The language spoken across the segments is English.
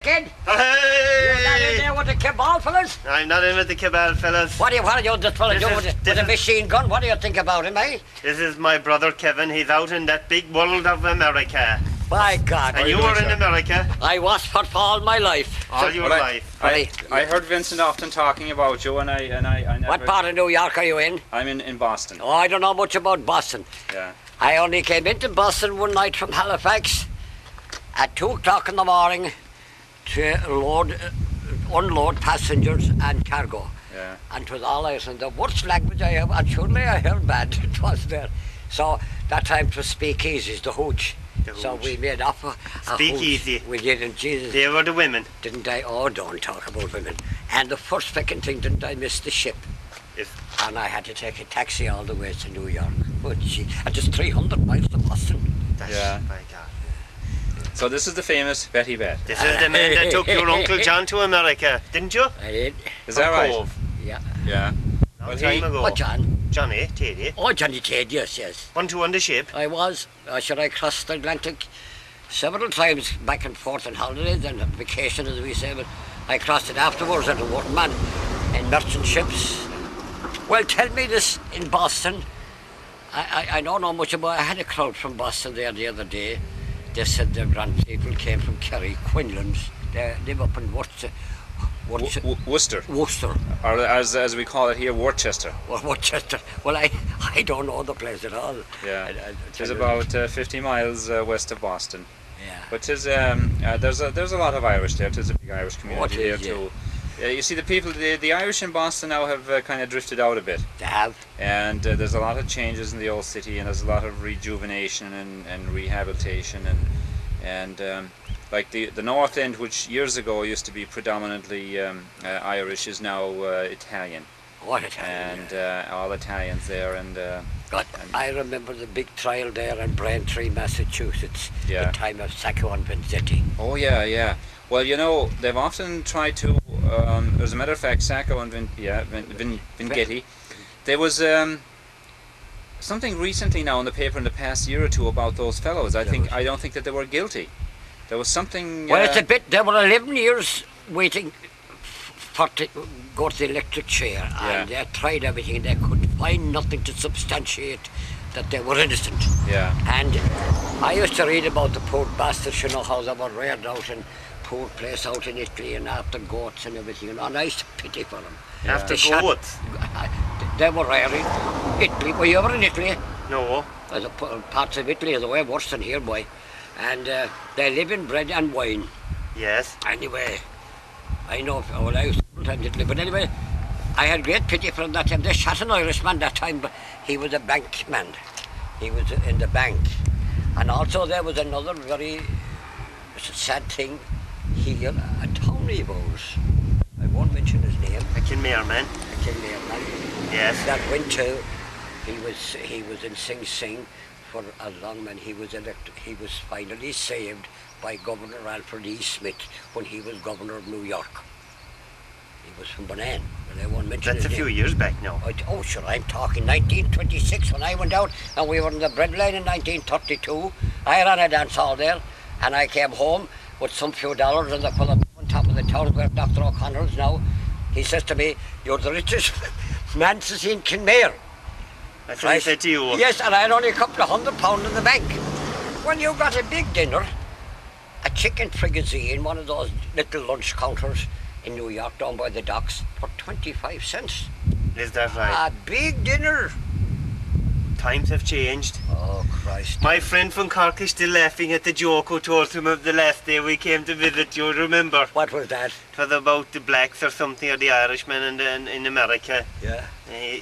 kid. Hey! You're not in there with the cabal fellas? I'm not in with the cabal fellas. What are you this fella This doing is- with this a is- machine gun? What do you think about him, eh? This is my brother Kevin. He's out in that big world of America. By God. And you were in America I was for all my life. all your Well, life. I heard Vincent often talking about you, and I never. What part of New York are you in? I'm in Boston. Oh, I don't know much about Boston. Yeah. I only came into Boston one night from Halifax at 2 o'clock in the morning to unload passengers and cargo. Yeah. And it was all I was in the worst language I have, and surely I heard bad, it was there. So that time it was speakeasies, the hooch. So we made up a Speakeasy. hooch. We did in Jesus. They were the women. Didn't I? Oh, don't talk about women. And the first fucking thing, didn't I miss the ship? Yes. And I had to take a taxi all the way to New York. Oh, gee. And just 300 miles to Boston. That's, Yeah. my God. So this is the famous Batty Bat. This is the man that took your Uncle John to America, didn't you? I did. Is that right? Cove. Yeah. Yeah. Long Well, time he- ago. What, John? Johnny, Teddy. Oh, Johnny Ted, yes. 1-2 on the ship. I was. Should I cross the Atlantic several times back and forth on holidays and on vacation, as we say, but I crossed it afterwards as a waterman in merchant ships. Well, tell me this in Boston. I don't know much about. I had a crowd from Boston there the other day. They said their grandpeople came from Kerry, Quinlan's. They live up in Worcester. Worcester, Worcester. or as we call it here, Worcester. Or Worcester. Well, I don't know the place at all. Yeah. I It's about 50 miles west of Boston. Yeah. But there's a lot of Irish there. There's a big Irish community What there is, too. You see, the Irish in Boston now have kind of drifted out a bit, They have. and there's a lot of changes in the old city, and there's a lot of rejuvenation and rehabilitation, and like the North End, which years ago used to be predominantly Irish, is now Italian, What a time. and all Italians there, and God, I remember the big trial there in Braintree, Massachusetts, Yeah. the time of Sacco and Vanzetti. oh yeah. Well, you know, they've often tried to. As a matter of fact, Sacco and Vangetti, there was something recently now in the paper in the past year or two about those fellows. I don't think that they were guilty. There was something. Well, it's a bit, they were 11 years waiting for to go to the electric chair, and they tried everything, they could find nothing to substantiate that they were innocent. Yeah. And I used to read about the poor bastards, you know, how they were reared out in poor place out in Italy and after goats and everything, and I used to pity for them. Yeah. After They shot- goats. They were reared in Italy. Were you ever in Italy? No. The parts of Italy are the way worse than here, boy. And they live in bread and wine. Yes. Anyway, I know, well, I used to sometimes Italy, but anyway, I had great pity for him that time. They shot an Irishman that time, but he was a bankman. He was in the bank. And also there was another very sad thing here, a Tony Bowes. I won't mention his name. A Kinmare man. A Kilmare Yes. that went to, he was in Sing Sing for a long man. He was elected. He was finally saved by Governor Alfred E. Smith when he was governor of New York. He was from Bonan, but I won't mention That's a his few name. years back now. Oh, sure, I'm talking 1926 when I went out, and we were in the bread line in 1932. I ran a dance hall there, and I came home with some few dollars, and the fellow on top of the town, where Dr. O'Connell's now, he says to me, "You're the richest man to see in Kinmare." That's what I said to you. Yes, and I had only a couple of £100 in the bank. Well, you got a big dinner, a chicken frigassee in one of those little lunch counters in New York down by the docks for 25 cents. Is that right? A big dinner. Times have changed. Oh, Christ. My friend from Cork is still laughing at the joke who told him of the last day we came to visit you, remember? What was that? It was about the blacks or something, or the Irishmen in America. Yeah.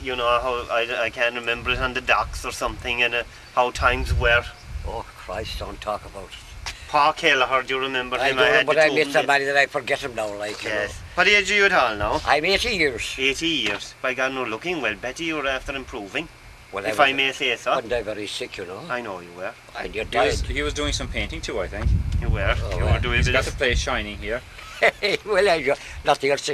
You know, how I can't remember it, on the docks or something, and how times were. Oh, Christ, don't talk about it. Paul Kelleher, do you remember I him? don't know, had but to I tell miss him somebody that I forget him now, like, you know. Yes. What age are you at all now? I'm 80 years. 80 years. By God, no, looking well. Betty, you were after improving, Well, if I may say so. Wasn't I very sick, you know? I know you were. And you He died. was, he was doing some painting too, I think. You were. Oh, You well. were doing a He's bit got the of... place shining here. Well, nothing else.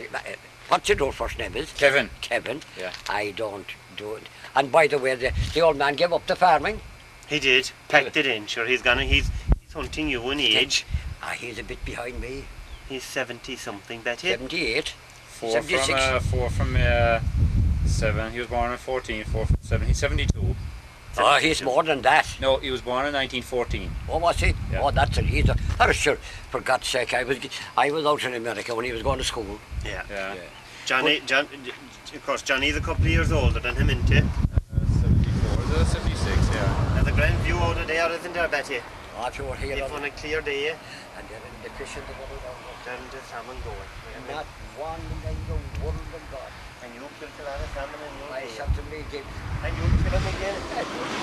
What's your first name is? Kevin. Kevin. Yeah. I don't do it. And by the way, the old man gave up the farming. He did. Packed it in. Sure, he's hunting you in age. He's a bit behind me. He's 70 something, Betty. 78. Four 76. from 7. He was born in 14. 4 from 7. He's 72. Oh, he's more than that. No, he was born in 1914. Oh, was he? Yeah. Oh, that's it. Oh, sure. For God's sake, I was out in America when he was going to school. Yeah. Yeah. John, of course, Johnny's a couple of years older than him, isn't he? 74, 76, yeah. There's a grand view out of there, isn't there, Betty? Oh, if you were here, If on a clear day, and then the fishing, the water down there. then the salmon going. Not one in the world of God. And you killed a lot of salmon and you I shot to me again. And you kill him again.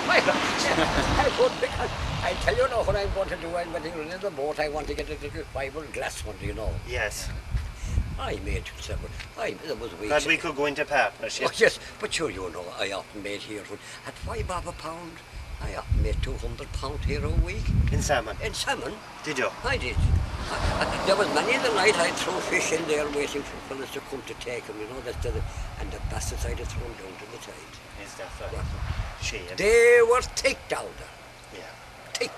I would, because I tell you now what I'm going to do. I'm going to get in the boat. I want to get a little Bible glass one, you know. Yes. I made several. There was weeks. That we could go into partnership. Oh, yes, but sure, you know, I often made here at £5 a pound. I often made £200 here a week. In salmon. In salmon, Did you? I did. There was many the night I'd throw fish in there waiting for fellas to come to take them, you know, and the bastards I'd have thrown down to the tide. Is that right? Yeah. Shame. They were thick down there. Yeah. Thick.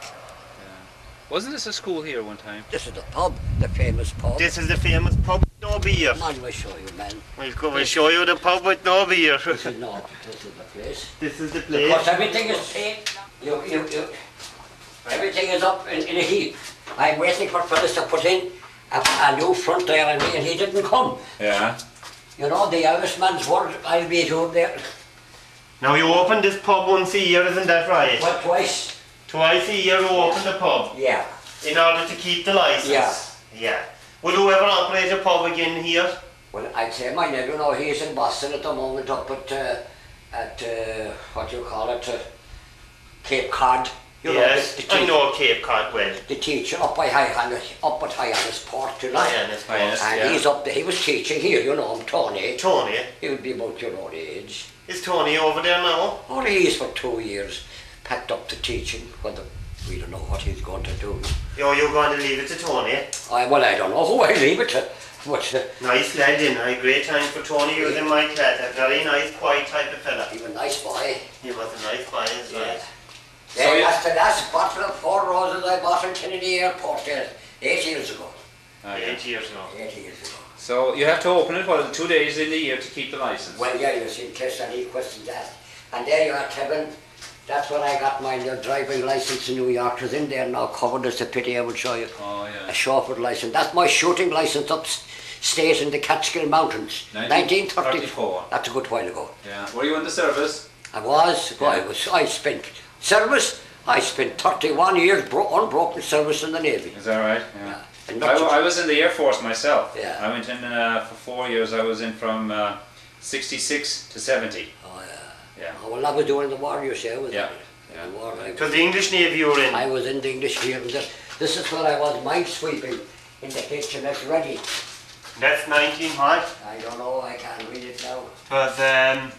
Wasn't this a school here one time? This is the pub, the famous pub. This is the famous pub with no beer. Man, we'll show you, man. We'll come and show you the pub with no beer. This is the place. This is the Because place. everything is paid. Everything is up in a heap. I'm waiting for fellas to put in a new front there on me, and he didn't come. Yeah. You know, the Irishman's word, I'll be over there. Now you open this pub once a year, isn't that right? Well, twice. Twice a year you open the pub. Yeah. In order to keep the license. Yeah. Yeah. Will you ever operate a pub again here? Well, I'd say my nephew, you know, he's in Boston at the moment, up at what do you call it, Cape Cod. You Yes, know, I know Cape Cod well. the teacher up by up at Hyannis Port, you know. Hyannis Port. Hyannis, And yeah. he's up there, he was teaching here, you know, I'm Tony. Tony. He would be about your own age. Is Tony over there now? Only he's for 2 years, packed up the teaching, we don't know what he's going to do. You're going to leave it to Tony? Well, I don't know who I leave it to, but Nice lad, in. I had great time for Tony. He was in my class. A very nice, quiet type of fella. he was a nice boy. He was a nice boy, is right. Yeah, that's the last bottle of 4 Roses I bought in Kennedy Airport there 8 years ago. Okay. 8 years now. 8 years ago. So you have to open it, what, 2 days in the year to keep the license? Well, yeah, you see, in case any questions asked. And there you are, Kevin. That's when I got my driving license in New York. It's in there now, covered. It's a pity I would show you. Oh, yeah. A chauffeur license. That's my shooting license upstate in the Catskill Mountains. 1934. That's a good while ago. Yeah. Were you in the service? I was. Well, I spent service. I spent 31 years unbroken service in the Navy. Is that right? Yeah. And I was in the Air Force myself. Yeah. I went in for 4 years. I was in from 66 to 70. Oh, yeah. Yeah. Oh, well, I was doing the war, you say, was Yeah. it? Yeah. The war, It was the English Navy you were in. I was in the English Navy. This is where I was mine sweeping in the HMS Ready. That's 19 what? I don't know, I can't read it now. It was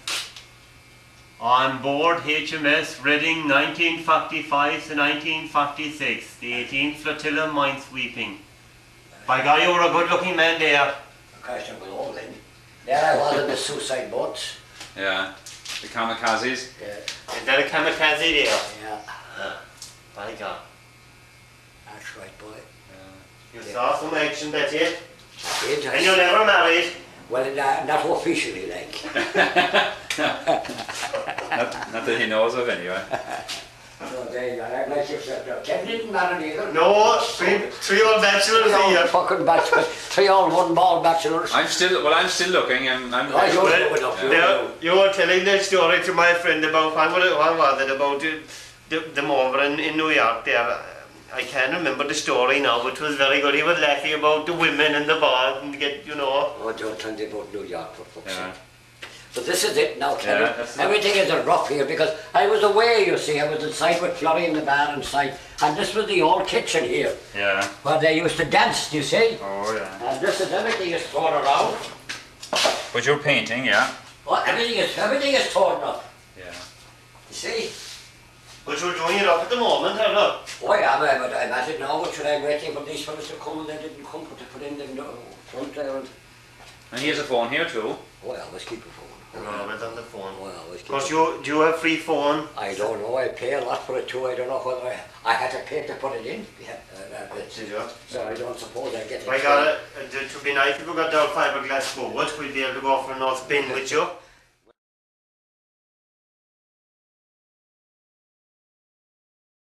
on board HMS Reading 1945 to 1946, the 18th Flotilla minesweeping. By God, you were a good looking man there. Gosh, I was old then. There I was in the suicide boats. Yeah. The kamikazes. Yeah, Is that a kamikaze there? yeah, By God. that's right, boy. You saw some action, Betty. Did I? And you're never married. Well, not officially, like. Not that he knows of anyway. So there you go, like you said, Kevin didn't marry either. No, three old bachelors Three old here. fucking bachelors, 3 old one-ball bachelors. I'm still looking. I'm Oh, you're Well, doing up, you're now, doing. you were telling the story to my friend about, what was it, about them over in New York there. I can't remember the story now, but it was very good. He was laughing about the women and the bars and get, you know. Oh, don't tell me about New York, for fuck's Yeah. sake. But this is it now, Kevin. Yeah, that's it. Everything is a rough here because I was away, you see. I was inside with Florrie in the bar inside. And this was the old kitchen here, Yeah. where they used to dance, you see. Oh yeah. And this is everything is torn around. But you're painting, yeah. Oh, everything is torn up. Yeah. You see? But you're doing it up at the moment, have you? Oh yeah, but I'm at it now, but I'm waiting for these fellas to come and they didn't come to put in the front there. And he has a phone here too. Oh, I always keep a phone. Robert on the phone. Well, I was Of course, getting- do you have free phone? I don't know, I pay a lot for it too, I don't know whether I had to pay to put it in. Yeah, Did you? so I don't suppose I get it. I got it. To be nice if we got down fiberglass boards, we'd be able to go for a nice bin with you.